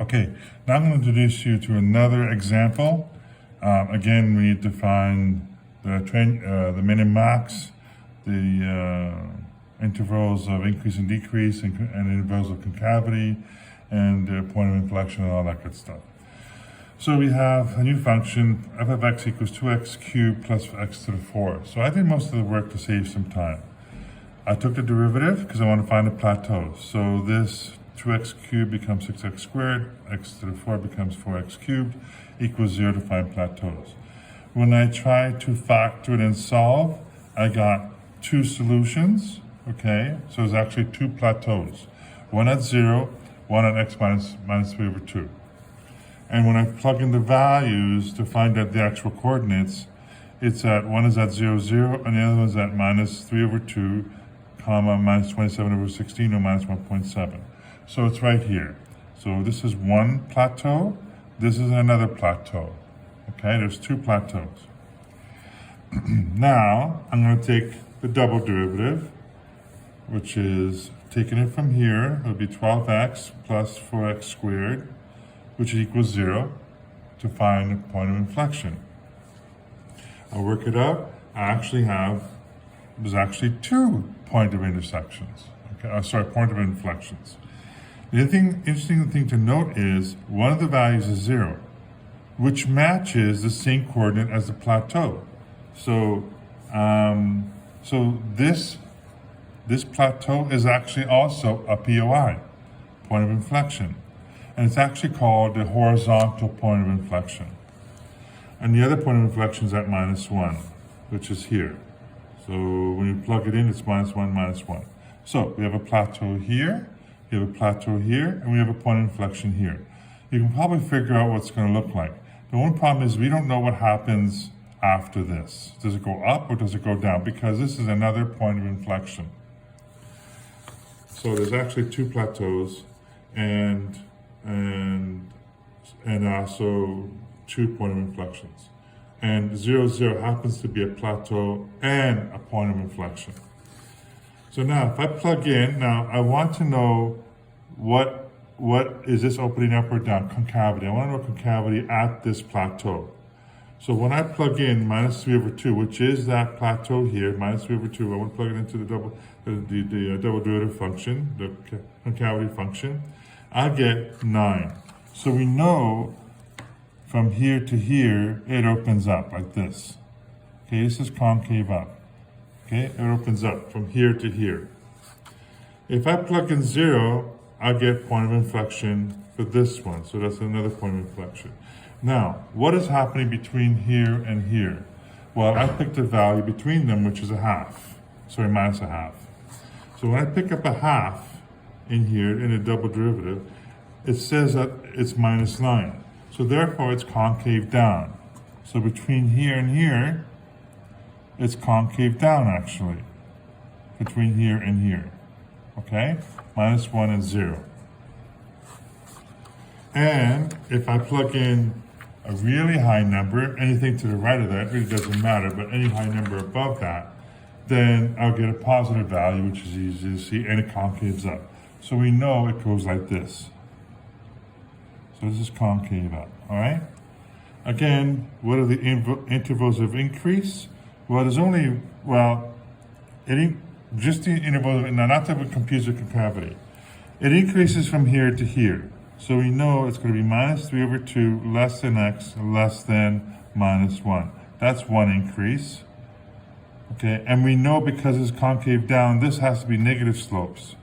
Okay, now I'm going to introduce you to another example. Again, we need to find the min and max, the intervals of increase and decrease, and intervals of concavity, and the point of inflection, and all that good stuff. So we have a new function, f of x equals 2x cubed plus x to the 4. So I did most of the work to save some time. I took the derivative because I want to find the plateau. So this 2x cubed becomes 6x squared, x to the 4 becomes 4x cubed, equals 0 to find plateaus. When I tried to factor it and solve, I got two solutions, okay? So it's actually two plateaus. One at 0, one at x minus 3 over 2. And when I plug in the values to find out the actual coordinates, it's at, one is at 0, 0, and the other one's at minus 3 over 2, comma, minus 27 over 16, or minus 1.7. So it's right here. So this is one plateau, this is another plateau. Okay, there's two plateaus. Now, I'm going to take the double derivative, which is taking it from here, it'll be 12x plus 4x squared, which equals 0, to find the point of inflection. I'll work it out. There's actually 2 point of intersections. Okay, point of inflections. The interesting thing to note is one of the values is 0, which matches the same coordinate as the plateau. So, this plateau is actually also a POI, point of inflection. And it's actually called the horizontal point of inflection. And the other point of inflection is at minus 1, which is here. So when you plug it in, it's minus 1, minus 1. So we have a plateau here, we have a plateau here, and we have a point of inflection here. You can probably figure out what it's going to look like. The only problem is we don't know what happens after this. Does it go up or does it go down? Because this is another point of inflection. So there's actually two plateaus and also 2 point of inflections. And 0, 0 happens to be a plateau and a point of inflection. So now if I plug in, now I want to know what is this opening up or down? Concavity. I want to know concavity at this plateau. So when I plug in minus 3 over 2, which is that plateau here, minus 3 over 2, I want to plug it into the double derivative function, the concavity function, I get 9. So we know from here to here, it opens up like this. Okay, this is concave up. Okay, it opens up from here to here. If I plug in 0, I get point of inflection for this one. So that's another point of inflection. Now, what is happening between here and here? Well, I picked a value between them, which is minus a half. So when I pick up a half in here in a double derivative, it says that it's minus 9. So therefore, it's concave down. So between here and here, it's concave down actually. Between here and here. Okay? Minus 1 and 0. And if I plug in a really high number, anything to the right of that, really doesn't matter, but any high number above that, then I'll get a positive value, which is easy to see, and it concaves up. So we know it goes like this. So this is concave up, all right? Again, what are the intervals of increase? Well, there's only, just the interval, now not to confuse with concavity. It increases from here to here. So we know it's going to be minus 3 over 2 less than x less than minus 1. That's one increase. Okay, and we know because it's concave down, this has to be negative slopes.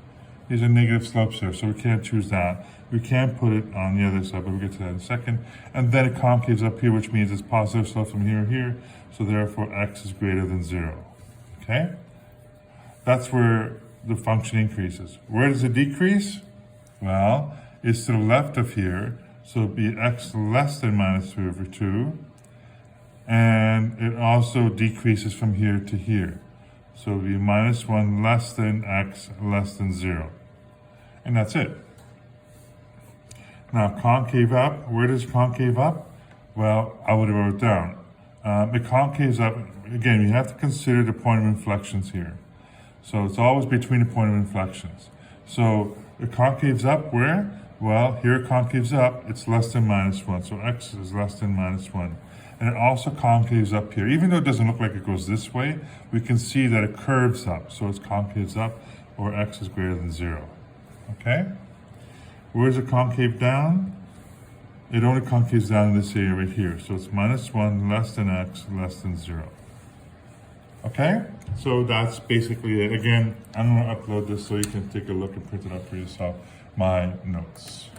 These are negative slopes here, so we can't choose that. We can put it on the other side, but we'll get to that in a second. And then it concaves up here, which means it's positive slope from here to here, so therefore x is greater than 0. Okay? That's where the function increases. Where does it decrease? Well, it's to the left of here, so it'll be x less than minus 3 over 2. And it also decreases from here to here. So it'll be minus 1 less than x less than 0. And that's it. Now, concave up, where does concave up? Well, I would have wrote it down. It concaves up, again, you have to consider the point of inflections here. So it's always between the point of inflections. So it concaves up where? Well, here it concaves up, it's less than -1, so x is less than -1. And it also concaves up here. Even though it doesn't look like it goes this way, we can see that it curves up, so it's concaves up, or x is greater than 0. Okay? Where's it concave down? It only concaves down in this area right here, so it's -1, less than x, less than 0. Okay? So that's basically it. Again, I'm going to upload this so you can take a look and print it out for yourself, my notes.